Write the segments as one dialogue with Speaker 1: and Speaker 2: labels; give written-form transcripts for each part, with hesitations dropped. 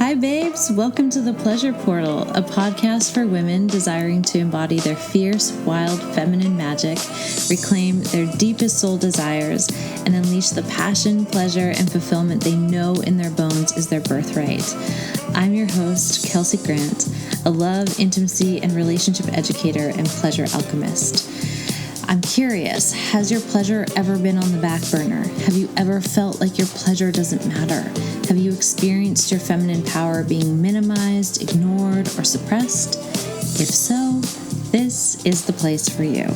Speaker 1: Hi, babes. Welcome to The Pleasure Portal, a podcast for women desiring to embody their fierce, wild, feminine magic, reclaim their deepest soul desires, and unleash the passion, pleasure, and fulfillment they know in their bones is their birthright. I'm your host, Kelsey Grant, a love, intimacy, and relationship educator and pleasure alchemist. I'm curious, has your pleasure ever been on the back burner? Have you ever felt like your pleasure doesn't matter? Have you experienced your feminine power being minimized, ignored, or suppressed? If so, this is the place for you.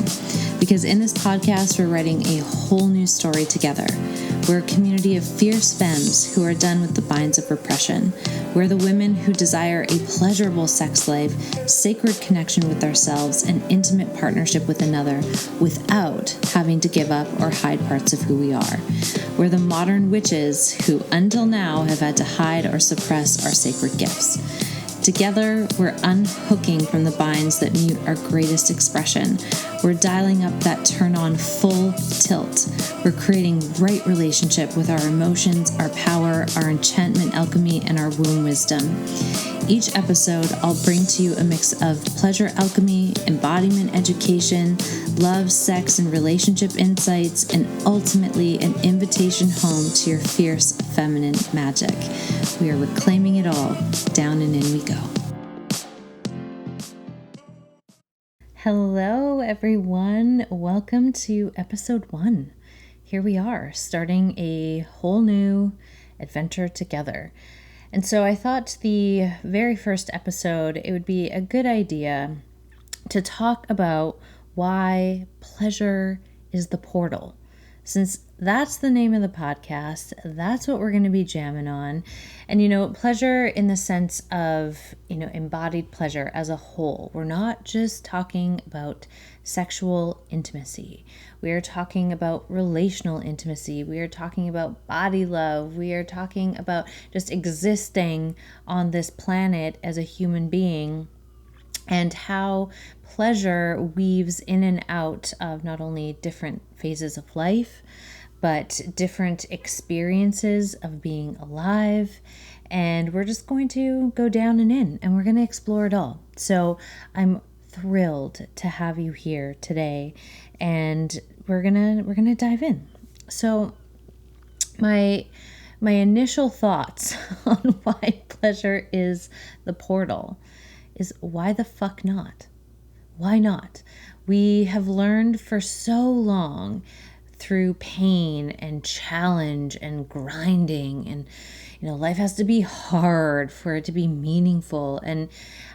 Speaker 1: Because in this podcast, we're writing a whole new story together. We're a community of fierce femmes who are done with the binds of repression. We're the women who desire a pleasurable sex life, sacred connection with ourselves, and intimate partnership with another without having to give up or hide parts of who we are. We're the modern witches who, until now, have had to hide or suppress our sacred gifts. Together, we're unhooking from the binds that mute our greatest expression. We're dialing up that turn-on full tilt. We're creating right relationship with our emotions, our power, our enchantment alchemy, and our womb wisdom. Each episode, I'll bring to you a mix of pleasure alchemy, embodiment education, love, sex, and relationship insights, and ultimately an invitation home to your fierce feminine magic. We are reclaiming it all. Down and in we go. Hello, everyone. Welcome to episode 1. Here we are, starting a whole new adventure together. And so I thought the very first episode, it would be a good idea to talk about why pleasure is the portal. Since that's the name of the podcast, that's what we're going to be jamming on. And, pleasure in the sense of, embodied pleasure as a whole. We're not just talking about sexual intimacy. We are talking about relational intimacy. We are talking about body love. We are talking about just existing on this planet as a human being, and how pleasure weaves in and out of not only different phases of life, but different experiences of being alive. And we're just going to go down and in, and we're going to explore it all. So I'm thrilled to have you here today, and we're gonna dive in. So my initial thoughts on why pleasure is the portal is, why the fuck not? Why not? We have learned for so long through pain and challenge and grinding, and life has to be hard for it to be meaningful, and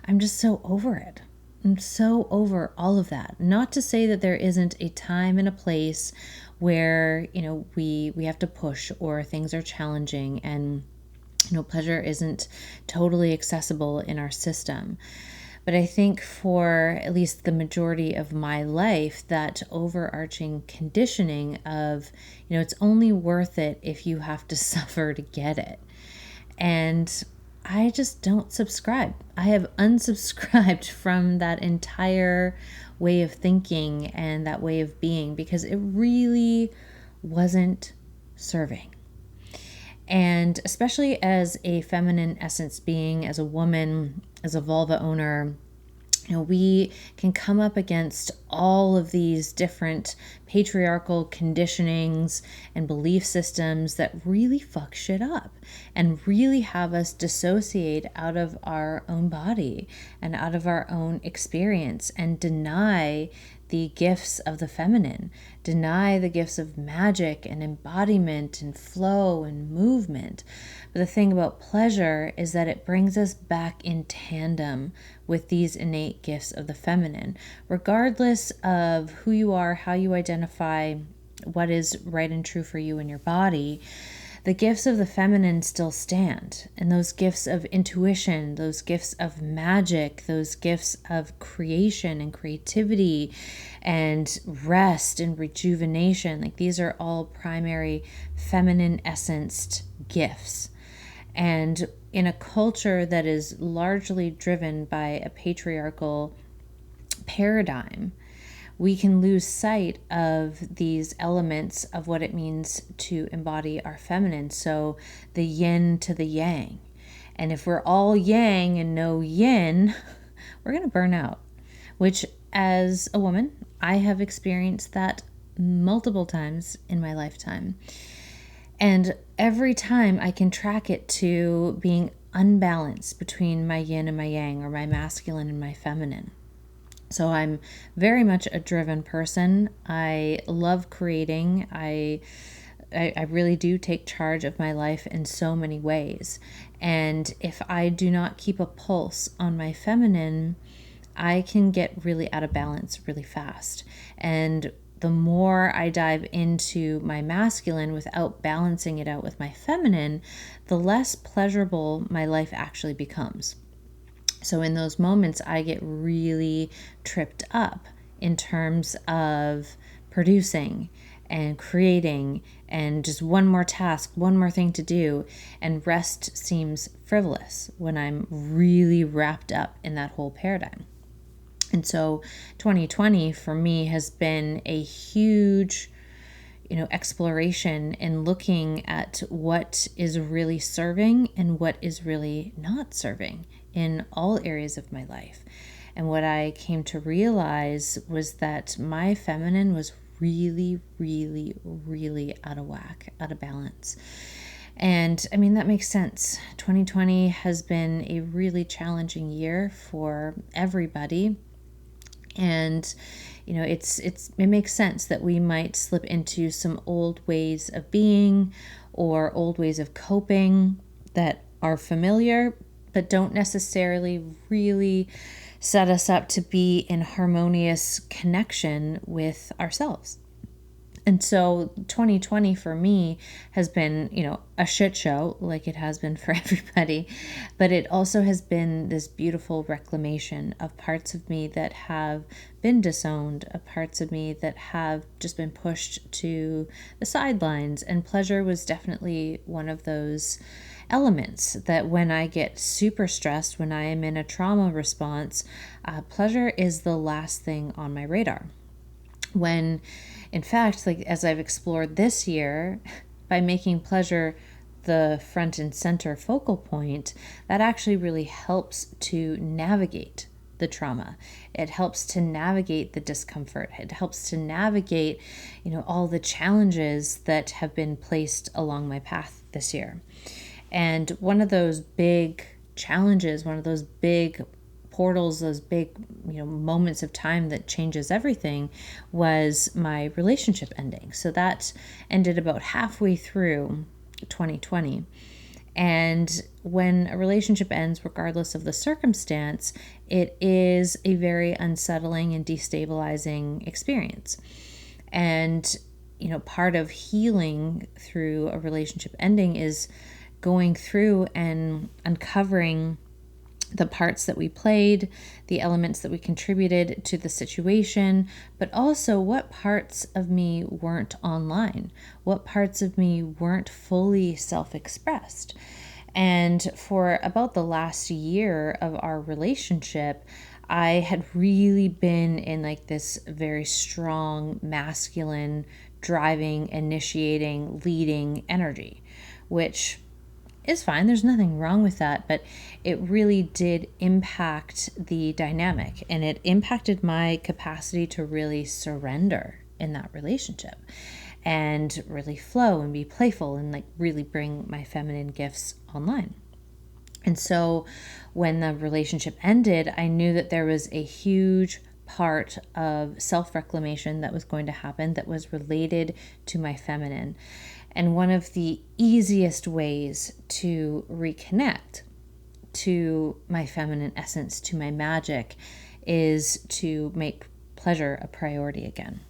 Speaker 1: I'm just so over it. I'm so over all of that. Not to say that there isn't a time and a place where we have to push, or things are challenging, and pleasure isn't totally accessible in our system. But I think for at least the majority of my life, that overarching conditioning of, it's only worth it if you have to suffer to get it. And I just don't subscribe. I have unsubscribed from that entire way of thinking and that way of being, because it really wasn't serving. And especially as a feminine essence being, as a woman, as a vulva owner, we can come up against all of these different patriarchal conditionings and belief systems that really fuck shit up and really have us dissociate out of our own body and out of our own experience, and deny the gifts of the feminine, deny the gifts of magic and embodiment and flow and movement. But the thing about pleasure is that it brings us back in tandem with these innate gifts of the feminine, regardless of who you are, how you identify, what is right and true for you in your body. The gifts of the feminine still stand, and those gifts of intuition, those gifts of magic, those gifts of creation and creativity and rest and rejuvenation, like these are all primary feminine essenced gifts. And in a culture that is largely driven by a patriarchal paradigm, we can lose sight of these elements of what it means to embody our feminine. So the yin to the yang, And if we're all yang and no yin, we're going to burn out, which as a woman, I have experienced that multiple times in my lifetime. And every time I can track it to being unbalanced between my yin and my yang, or my masculine and my feminine. So I'm very much a driven person. I love creating. I really do take charge of my life in so many ways. And if I do not keep a pulse on my feminine, I can get really out of balance really fast. And the more I dive into my masculine without balancing it out with my feminine, the less pleasurable my life actually becomes. So in those moments, I get really tripped up in terms of producing and creating and just one more task, one more thing to do. And rest seems frivolous when I'm really wrapped up in that whole paradigm. And so 2020 for me has been a huge exploration in looking at what is really serving and what is really not serving in all areas of my life. And what I came to realize was that my feminine was really, really, really out of whack, out of balance. And I mean, that makes sense. 2020 has been a really challenging year for everybody. And it makes sense that we might slip into some old ways of being or old ways of coping that are familiar, but don't necessarily really set us up to be in harmonious connection with ourselves. And so 2020 for me has been, a shit show like it has been for everybody, but it also has been this beautiful reclamation of parts of me that have been disowned, of parts of me that have just been pushed to the sidelines. And pleasure was definitely one of those elements that when I get super stressed, when I am in a trauma response, pleasure is the last thing on my radar. When in fact, like as I've explored this year, by making pleasure the front and center focal point, that actually really helps to navigate the trauma. It helps to navigate the discomfort. It helps to navigate, all the challenges that have been placed along my path this year. And one of those big challenges, one of those big portals, those big, moments of time that changes everything, was my relationship ending. So that ended about halfway through 2020. And when a relationship ends, regardless of the circumstance, it is a very unsettling and destabilizing experience. And, part of healing through a relationship ending is going through and uncovering the parts that we played, the elements that we contributed to the situation, but also what parts of me weren't online, what parts of me weren't fully self-expressed. And for about the last year of our relationship, I had really been in like this very strong, masculine, driving, initiating, leading energy, which is fine. There's nothing wrong with that, but it really did impact the dynamic, and it impacted my capacity to really surrender in that relationship and really flow and be playful and like really bring my feminine gifts online. And so when the relationship ended, I knew that there was a huge part of self-reclamation that was going to happen that was related to my feminine. And one of the easiest ways to reconnect to my feminine essence, to my magic, is to make pleasure a priority again.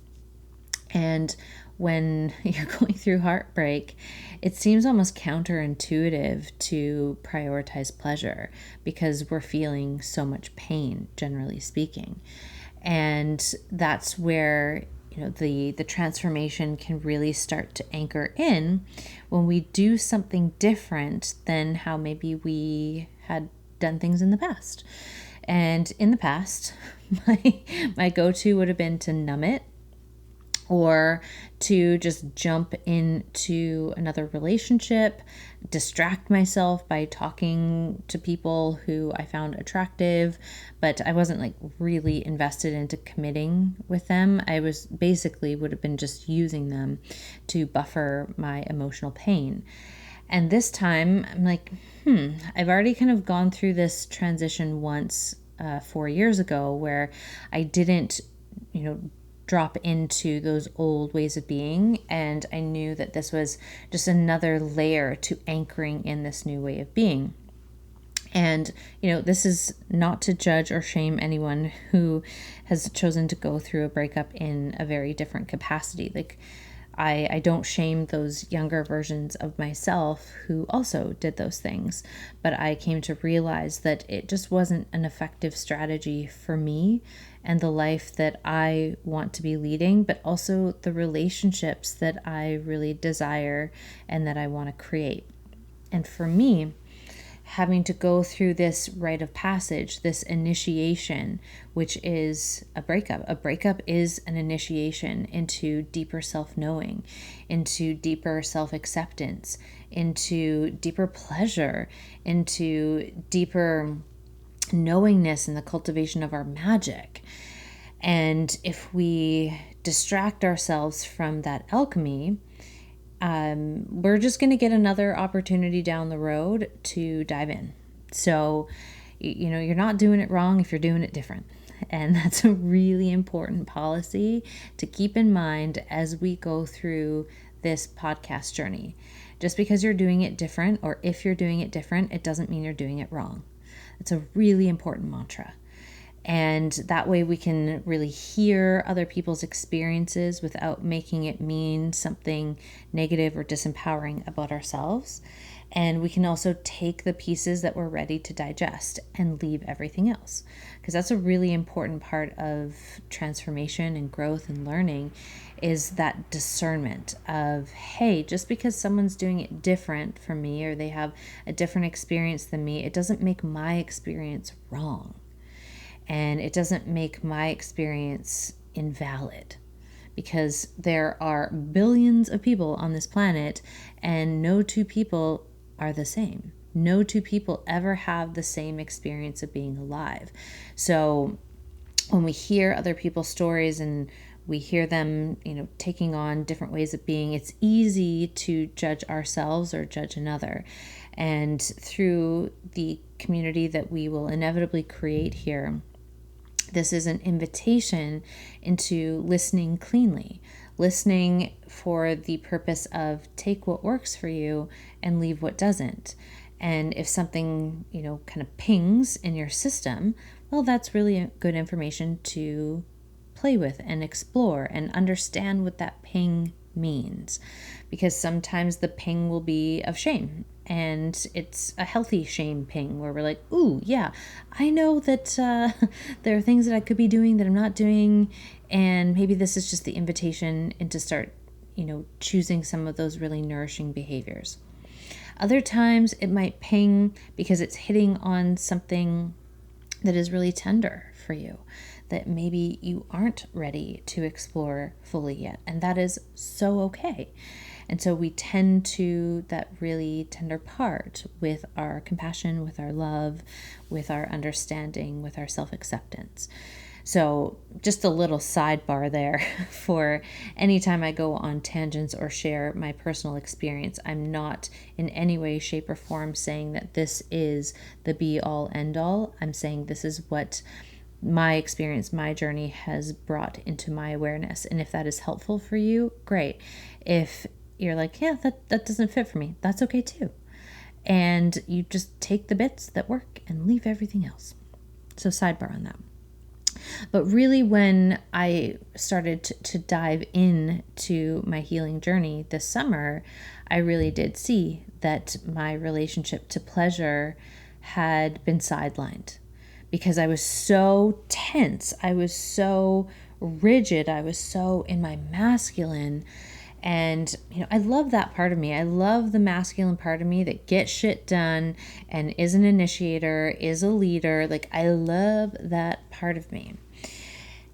Speaker 1: And when you're going through heartbreak, it seems almost counterintuitive to prioritize pleasure because we're feeling so much pain, generally speaking. And that's where the transformation can really start to anchor in when we do something different than how maybe we had done things in the past. And in the past, my go-to would have been to numb it, or to just jump into another relationship, distract myself by talking to people who I found attractive, but I wasn't like really invested into committing with them. I was basically would have been just using them to buffer my emotional pain. And this time I'm like, I've already kind of gone through this transition once 4 years ago where I didn't, drop into those old ways of being. And I knew that this was just another layer to anchoring in this new way of being. And, this is not to judge or shame anyone who has chosen to go through a breakup in a very different capacity. Like, I don't shame those younger versions of myself who also did those things, but I came to realize that it just wasn't an effective strategy for me and the life that I want to be leading, but also the relationships that I really desire and that I want to create. And for me, having to go through this rite of passage, this initiation, which is a breakup. A breakup is an initiation into deeper self-knowing, into deeper self-acceptance, into deeper pleasure, into deeper knowingness and the cultivation of our magic. And if we distract ourselves from that alchemy, we're just going to get another opportunity down the road to dive in. So, you're not doing it wrong if you're doing it different. And that's a really important policy to keep in mind as we go through this podcast journey. Just because you're doing it different, or if you're doing it different, it doesn't mean you're doing it wrong. It's a really important mantra. And that way we can really hear other people's experiences without making it mean something negative or disempowering about ourselves. And we can also take the pieces that we're ready to digest and leave everything else. Because that's a really important part of transformation and growth and learning, is that discernment of, hey, just because someone's doing it different from me or they have a different experience than me, it doesn't make my experience wrong. And it doesn't make my experience invalid, because there are billions of people on this planet and no two people are the same. No two people ever have the same experience of being alive. So when we hear other people's stories and we hear them, taking on different ways of being, it's easy to judge ourselves or judge another. And through the community that we will inevitably create here, this is an invitation into listening cleanly, listening for the purpose of take what works for you and leave what doesn't. And if something, kind of pings in your system, well, that's really good information to play with and explore and understand what that ping means. Because sometimes the ping will be of shame. And it's a healthy shame ping where we're like, ooh, yeah, I know that there are things that I could be doing that I'm not doing. And maybe this is just the invitation into start, choosing some of those really nourishing behaviors. Other times it might ping because it's hitting on something that is really tender for you, that maybe you aren't ready to explore fully yet. And that is so okay. And so we tend to that really tender part with our compassion, with our love, with our understanding, with our self-acceptance. So just a little sidebar there for anytime I go on tangents or share my personal experience, I'm not in any way, shape, or form saying that this is the be-all, end-all. I'm saying this is what my experience, my journey has brought into my awareness. And if that is helpful for you, great. If you're like, yeah, that doesn't fit for me, that's okay too. And you just take the bits that work and leave everything else. So sidebar on that. But really, when I started to dive into my healing journey this summer, I really did see that my relationship to pleasure had been sidelined because I was so tense. I was so rigid. I was so in my masculine. And, I love that part of me. I love the masculine part of me that gets shit done and is an initiator, is a leader. Like, I love that part of me.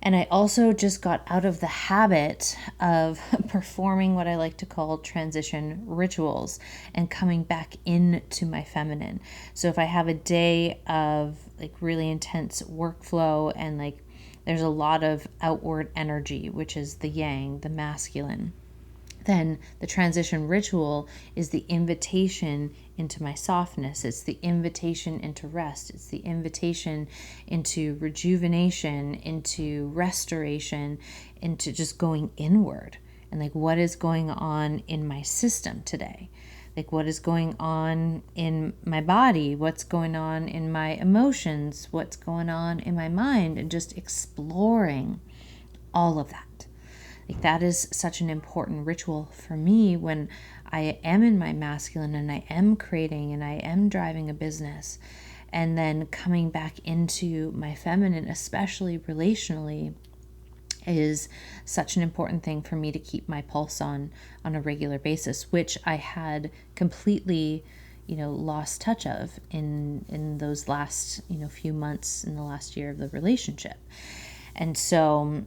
Speaker 1: And I also just got out of the habit of performing what I like to call transition rituals and coming back into my feminine. So if I have a day of like really intense workflow and like there's a lot of outward energy, which is the yang, the masculine, then the transition ritual is the invitation into my softness. It's the invitation into rest. It's the invitation into rejuvenation, into restoration, into just going inward. And like, what is going on in my system today? Like, what is going on in my body? What's going on in my emotions? What's going on in my mind? And just exploring all of that. Like, that is such an important ritual for me when I am in my masculine and I am creating and I am driving a business, and then coming back into my feminine, especially relationally, is such an important thing for me to keep my pulse on a regular basis, which I had completely, lost touch of in those last, few months in the last year of the relationship. And so,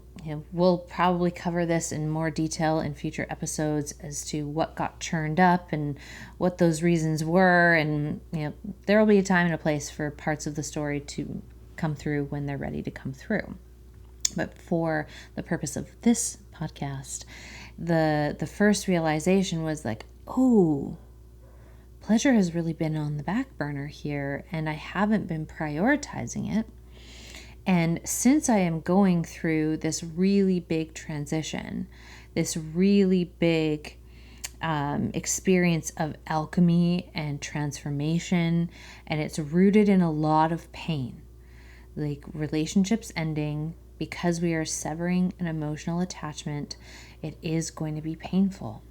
Speaker 1: we'll probably cover this in more detail in future episodes as to what got churned up and what those reasons were. And, there will be a time and a place for parts of the story to come through when they're ready to come through. But for the purpose of this podcast, the first realization was like, oh, pleasure has really been on the back burner here, and I haven't been prioritizing it. And since I am going through this really big transition, this really big experience of alchemy and transformation, and it's rooted in a lot of pain, like relationships ending, because we are severing an emotional attachment, it is going to be painful.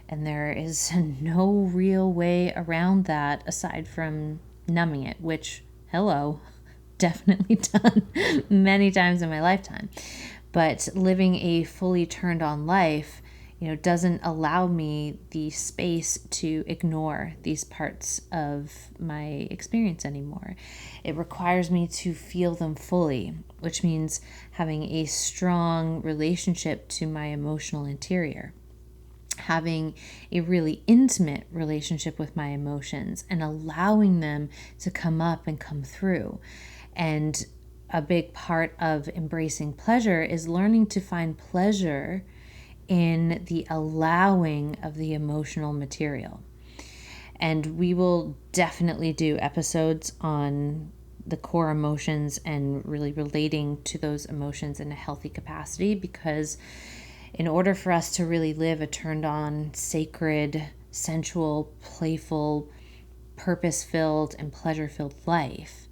Speaker 1: And there is no real way around that aside from numbing it, which, hello, definitely done many times in my lifetime. But living a fully turned on life, doesn't allow me the space to ignore these parts of my experience anymore. It requires me to feel them fully, which means having a strong relationship to my emotional interior, having a really intimate relationship with my emotions and allowing them to come up and come through. And a big part of embracing pleasure is learning to find pleasure in the allowing of the emotional material. And we will definitely do episodes on the core emotions and really relating to those emotions in a healthy capacity, because in order for us to really live a turned on, sacred, sensual, playful, purpose-filled, and pleasure-filled life,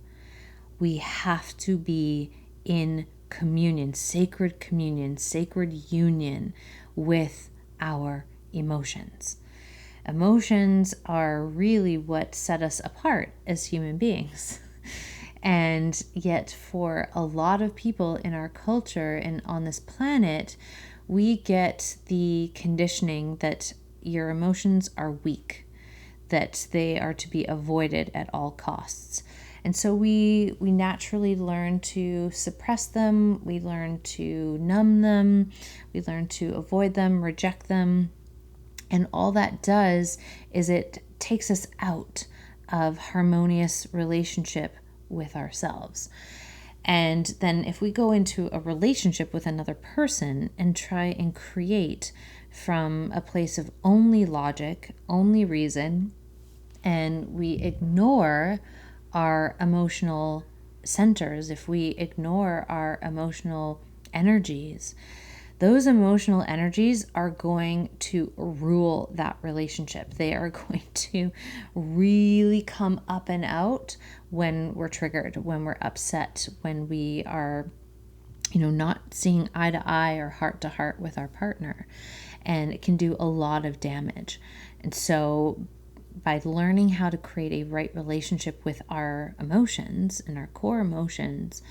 Speaker 1: we have to be in communion, sacred union with our emotions. Emotions are really what set us apart as human beings. And yet for a lot of people in our culture and on this planet, we get the conditioning that your emotions are weak, that they are to be avoided at all costs. And so we naturally learn to suppress them, we learn to numb them, we learn to avoid them, reject them. And all that does is it takes us out of harmonious relationship with ourselves. And then if we go into a relationship with another person and try and create from a place of only logic, only reason, and we ignore our emotional centers, if we ignore our emotional energies, those emotional energies are going to rule that relationship. They are going to really come up and out when we're triggered, when we're upset, when we are, not seeing eye to eye or heart to heart with our partner. And it can do a lot of damage. And so by learning how to create a right relationship with our emotions and our core emotions,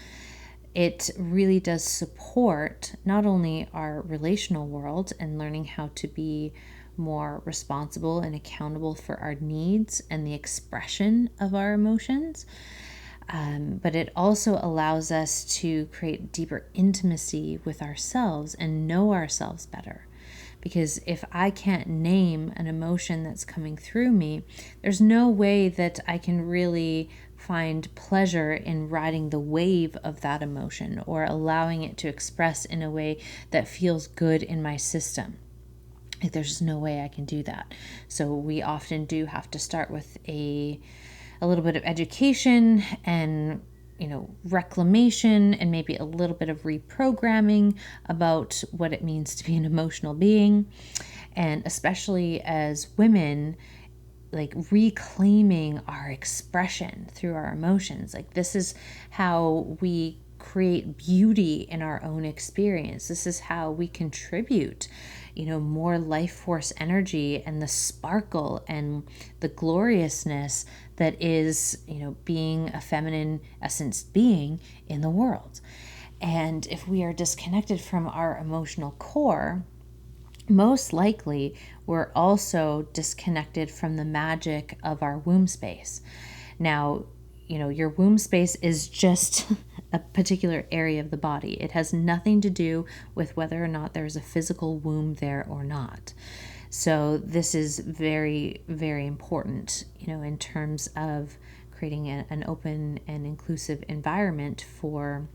Speaker 1: it really does support not only our relational world and learning how to be more responsible and accountable for our needs and the expression of our emotions, But it also allows us to create deeper intimacy with ourselves and know ourselves better. Because if I can't name an emotion that's coming through me, there's no way that I can really find pleasure in riding the wave of that emotion or allowing it to express in a way that feels good in my system. Like, there's just no way I can do that. So we often do have to start with a little bit of education and reclamation and maybe a little bit of reprogramming about what it means to be an emotional being. And especially as women, like reclaiming our expression through our emotions. Like, this is how we create beauty in our own experience. This is how we contribute, more life force energy and the sparkle and the gloriousness that is, being a feminine essence being in the world. And if we are disconnected from our emotional core, most likely we're also disconnected from the magic of our womb space. Now, your womb space is just a particular area of the body. It has nothing to do with whether or not there's a physical womb there or not. So this is very, very important, in terms of creating an open and inclusive environment for,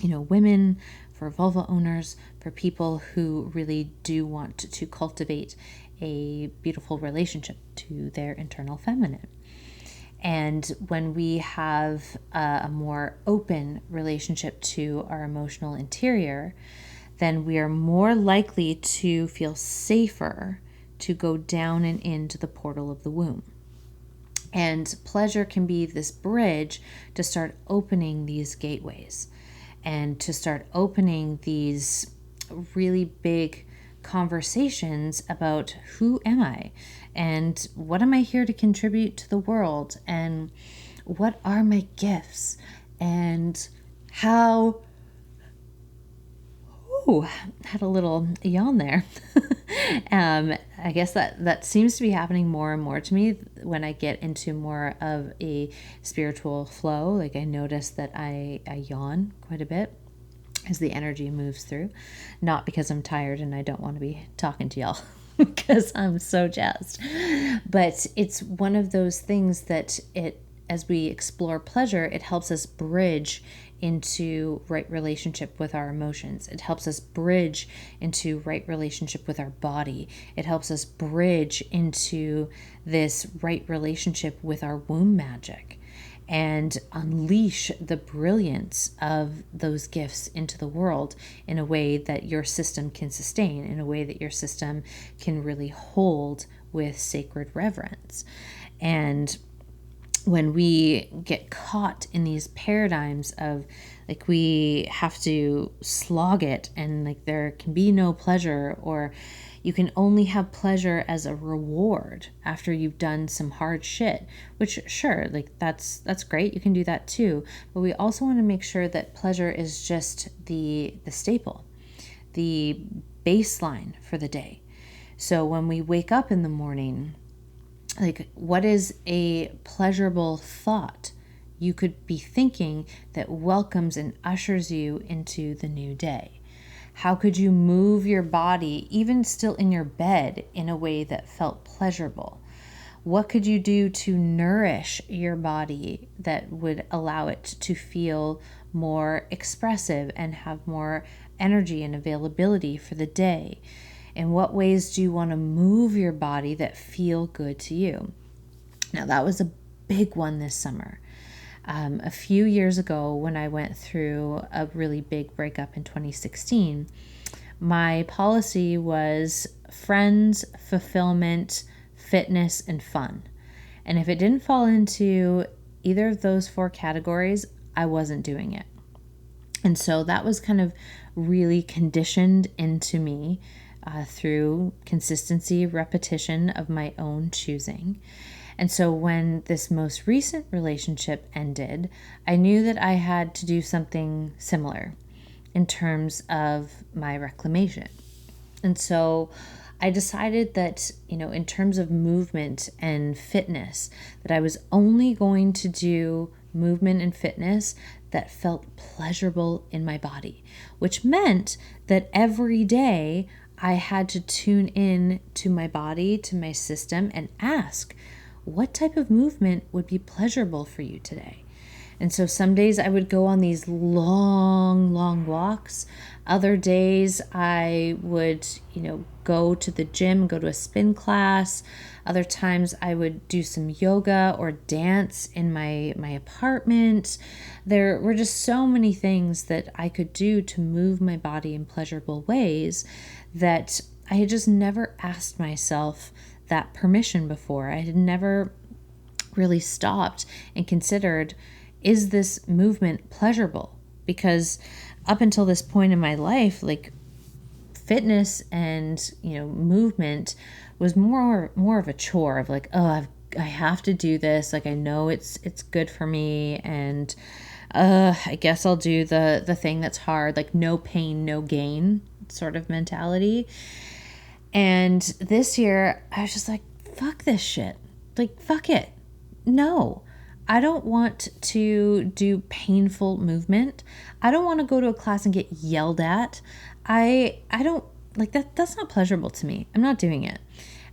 Speaker 1: women, for vulva owners, for people who really do want to cultivate a beautiful relationship to their internal feminine. And when we have a more open relationship to our emotional interior, then we are more likely to feel safer to go down and into the portal of the womb. And pleasure can be this bridge to start opening these gateways and to start opening these really big conversations about who am I and what am I here to contribute to the world and what are my gifts and how. Ooh, had a little yawn there. I guess that seems to be happening more and more to me when I get into more of a spiritual flow. Like, I notice that I yawn quite a bit as the energy moves through. Not because I'm tired and I don't want to be talking to y'all because I'm so jazzed. But it's one of those things that as we explore pleasure, it helps us bridge into right relationship with our emotions. It helps us bridge into right relationship with our body. It helps us bridge into this right relationship with our womb magic and unleash the brilliance of those gifts into the world in a way that your system can sustain, in a way that your system can really hold with sacred reverence. And when we get caught in these paradigms of like we have to slog it and like there can be no pleasure, or you can only have pleasure as a reward after you've done some hard shit, which sure, like that's great, you can do that too, but we also want to make sure that pleasure is just the staple, the baseline for the day. So when we wake up in the morning, like, what is a pleasurable thought you could be thinking that welcomes and ushers you into the new day? How could you move your body, even still in your bed, in a way that felt pleasurable? What could you do to nourish your body that would allow it to feel more expressive and have more energy and availability for the day? In what ways do you want to move your body that feel good to you? Now, that was a big one this summer. A few years ago, when I went through a really big breakup in 2016, my policy was friends, fulfillment, fitness, and fun. And if it didn't fall into either of those four categories, I wasn't doing it. And so that was kind of really conditioned into me through consistency, repetition of my own choosing. And so when this most recent relationship ended, I knew that I had to do something similar in terms of my reclamation. And so I decided that, in terms of movement and fitness, that I was only going to do movement and fitness that felt pleasurable in my body, which meant that every day I had to tune in to my body, to my system, and ask, what type of movement would be pleasurable for you today? And so some days I would go on these long, long walks. Other days I would, go to the gym, go to a spin class. Other times I would do some yoga or dance in my apartment. There were just so many things that I could do to move my body in pleasurable ways that I had just never asked myself that permission before. I had never really stopped and considered, is this movement pleasurable? Because up until this point in my life, like fitness and, movement was more of a chore of like, oh, I have to do this. Like, I know it's good for me. And I guess I'll do the thing that's hard, like no pain, no gain sort of mentality. And this year I was just like, fuck this shit. Like, fuck it. No, I don't want to do painful movement. I don't want to go to a class and get yelled at. I don't like that. That's not pleasurable to me. I'm not doing it.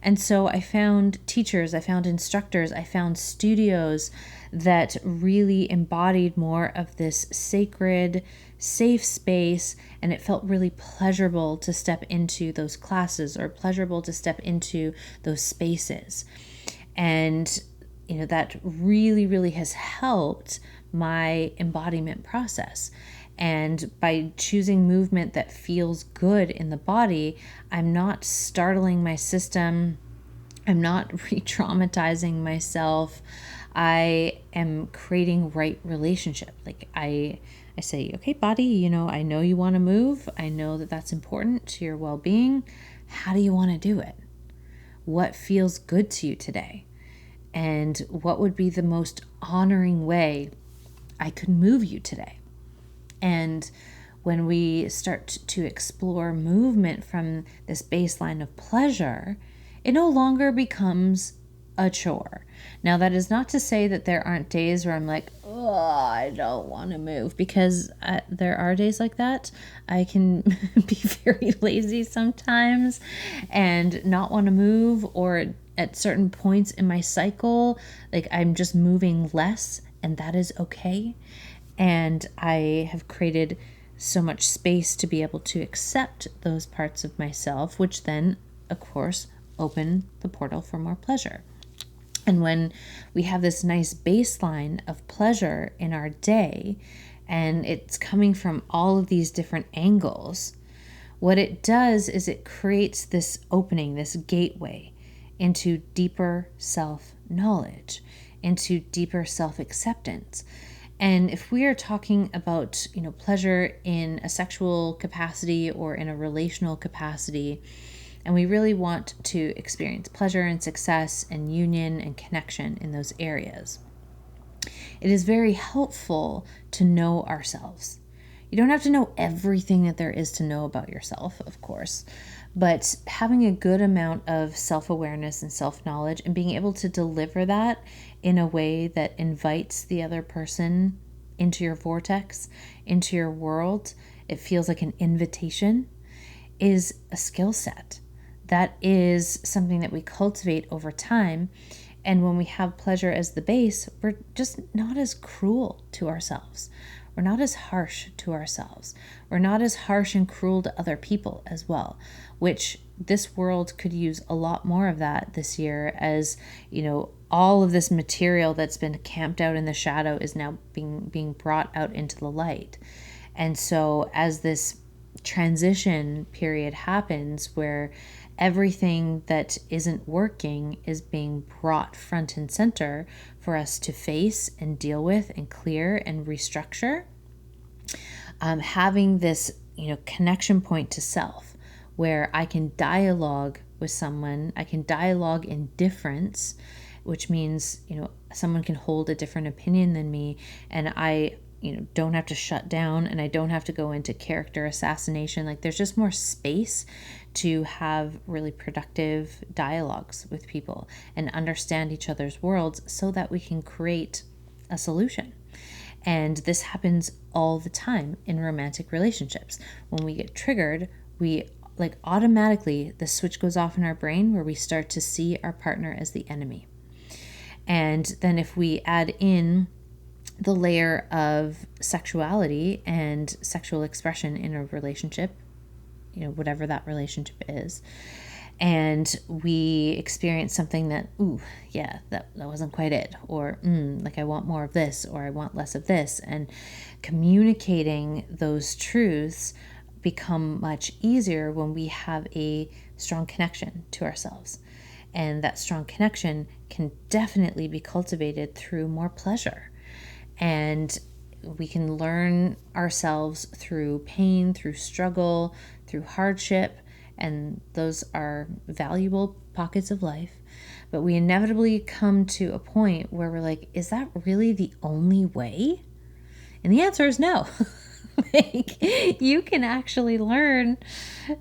Speaker 1: And so I found teachers, I found instructors, I found studios that really embodied more of this sacred, safe space. And it felt really pleasurable to step into those classes or pleasurable to step into those spaces. And that really, really has helped my embodiment process. And by choosing movement that feels good in the body, I'm not startling my system. I'm not re-traumatizing myself. I am creating right relationship. Like I say, okay, body, I know you want to move. I know that that's important to your well-being. How do you want to do it? What feels good to you today? And what would be the most honoring way I could move you today? And when we start to explore movement from this baseline of pleasure, it no longer becomes a chore. Now, that is not to say that there aren't days where I'm like, oh, I don't want to move, because there are days like that. I can be very lazy sometimes and not want to move, or at certain points in my cycle, like I'm just moving less, and that is okay. And I have created so much space to be able to accept those parts of myself, which then, of course, open the portal for more pleasure. And when we have this nice baseline of pleasure in our day, and it's coming from all of these different angles, what it does is it creates this opening, this gateway into deeper self-knowledge, into deeper self-acceptance. And if we are talking about, pleasure in a sexual capacity or in a relational capacity, and we really want to experience pleasure and success and union and connection in those areas, it is very helpful to know ourselves. You don't have to know everything that there is to know about yourself, of course, but having a good amount of self-awareness and self-knowledge and being able to deliver that in a way that invites the other person into your vortex, into your world, it feels like an invitation, is a skill set. That is something that we cultivate over time. And when we have pleasure as the base, we're just not as cruel to ourselves. We're not as harsh to ourselves. We're not as harsh and cruel to other people as well, which this world could use a lot more of that this year, as, all of this material that's been camped out in the shadow is now being brought out into the light. And so as this transition period happens where everything that isn't working is being brought front and center for us to face and deal with and clear and restructure, having this, connection point to self where I can dialogue with someone, I can dialogue in difference, which means, someone can hold a different opinion than me, and I don't have to shut down, and I don't have to go into character assassination. Like, there's just more space to have really productive dialogues with people and understand each other's worlds so that we can create a solution. And this happens all the time in romantic relationships. When we get triggered, we automatically the switch goes off in our brain where we start to see our partner as the enemy. And then if we add in the layer of sexuality and sexual expression in a relationship, whatever that relationship is, and we experience something that, that wasn't quite it, or I want more of this, or I want less of this, and communicating those truths become much easier when we have a strong connection to ourselves. And that strong connection can definitely be cultivated through more pleasure. And we can learn ourselves through pain, through struggle, through hardship, and those are valuable pockets of life. But we inevitably come to a point where we're like, is that really the only way? And the answer is no. You can actually learn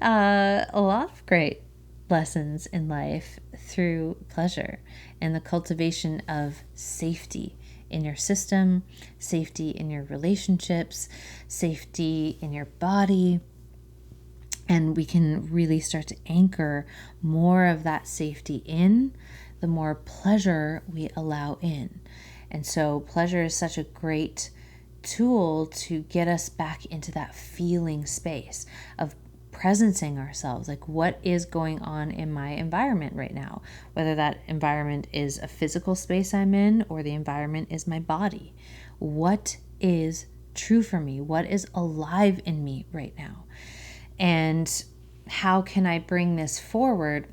Speaker 1: a lot of great lessons in life through pleasure and the cultivation of safety in your system, safety in your relationships, safety in your body. And we can really start to anchor more of that safety in, the more pleasure we allow in. And so pleasure is such a great tool to get us back into that feeling space of presencing ourselves. Like, what is going on in my environment right now? Whether that environment is a physical space I'm in or the environment is my body. What is true for me? What is alive in me right now? And how can I bring this forward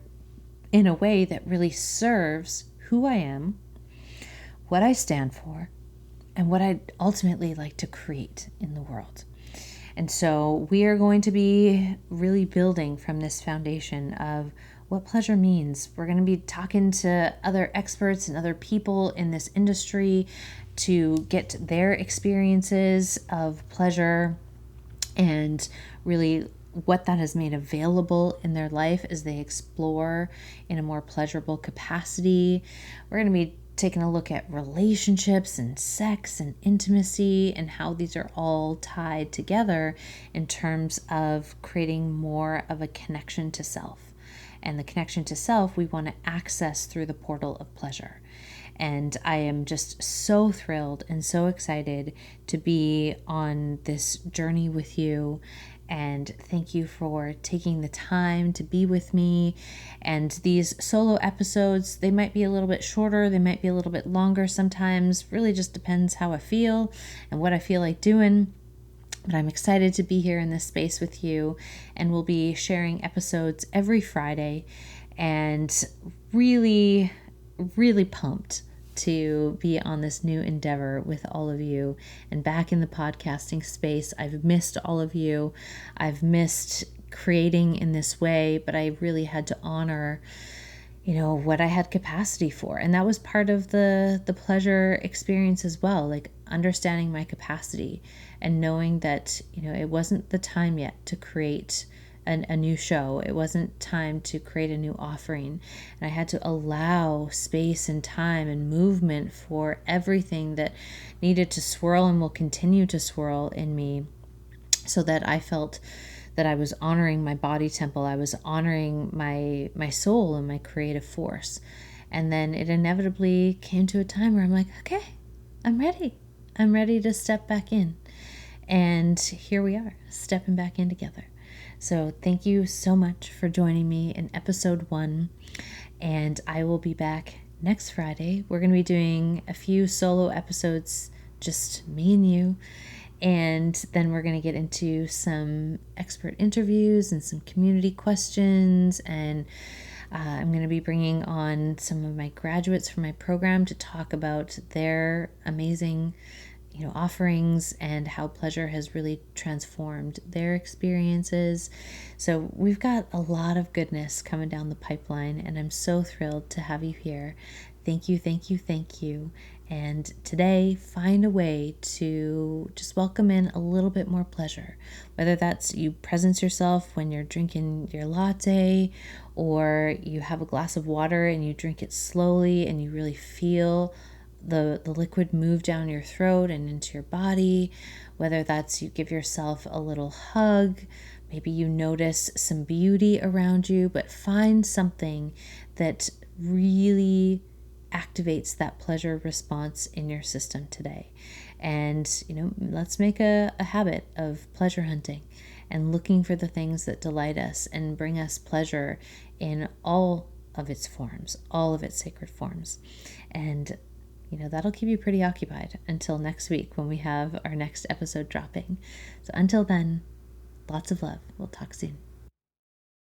Speaker 1: in a way that really serves who I am, what I stand for, and what I'd ultimately like to create in the world? And so we are going to be really building from this foundation of what pleasure means. We're going to be talking to other experts and other people in this industry to get their experiences of pleasure and really what that has made available in their life as they explore in a more pleasurable capacity. We're going to be taking a look at relationships and sex and intimacy and how these are all tied together in terms of creating more of a connection to self. And the connection to self we want to access through the portal of pleasure. And I am just so thrilled and so excited to be on this journey with you. And thank you for taking the time to be with me. And these solo episodes, they might be a little bit shorter, they might be a little bit longer sometimes. Really just depends how I feel and what I feel like doing. But I'm excited to be here in this space with you, and we'll be sharing episodes every Friday, and really, really pumped to be on this new endeavor with all of you and back in the podcasting space. I've missed all of you. I've missed creating in this way, but I really had to honor what I had capacity for. And that was part of the pleasure experience as well, like understanding my capacity and knowing that, it wasn't the time yet to create a new show. It wasn't time to create a new offering. And I had to allow space and time and movement for everything that needed to swirl and will continue to swirl in me, so that I felt that I was honoring my body temple. I was honoring my soul and my creative force. And then it inevitably came to a time where I'm like, okay, I'm ready. I'm ready to step back in. And here we are, stepping back in together. So thank you so much for joining me in episode 1. And I will be back next Friday. We're going to be doing a few solo episodes, just me and you. And then we're going to get into some expert interviews and some community questions. And I'm going to be bringing on some of my graduates from my program to talk about their amazing offerings and how pleasure has really transformed their experiences. So we've got a lot of goodness coming down the pipeline, and I'm so thrilled to have you here. Thank you, thank you, thank you. And today, find a way to just welcome in a little bit more pleasure, whether that's you presence yourself when you're drinking your latte, or you have a glass of water and you drink it slowly and you really feel the liquid move down your throat and into your body, whether that's you give yourself a little hug, maybe you notice some beauty around you, but find something that really activates that pleasure response in your system today. And, let's make a habit of pleasure hunting and looking for the things that delight us and bring us pleasure in all of its forms, all of its sacred forms. And, that'll keep you pretty occupied until next week when we have our next episode dropping. So until then, lots of love. We'll talk soon.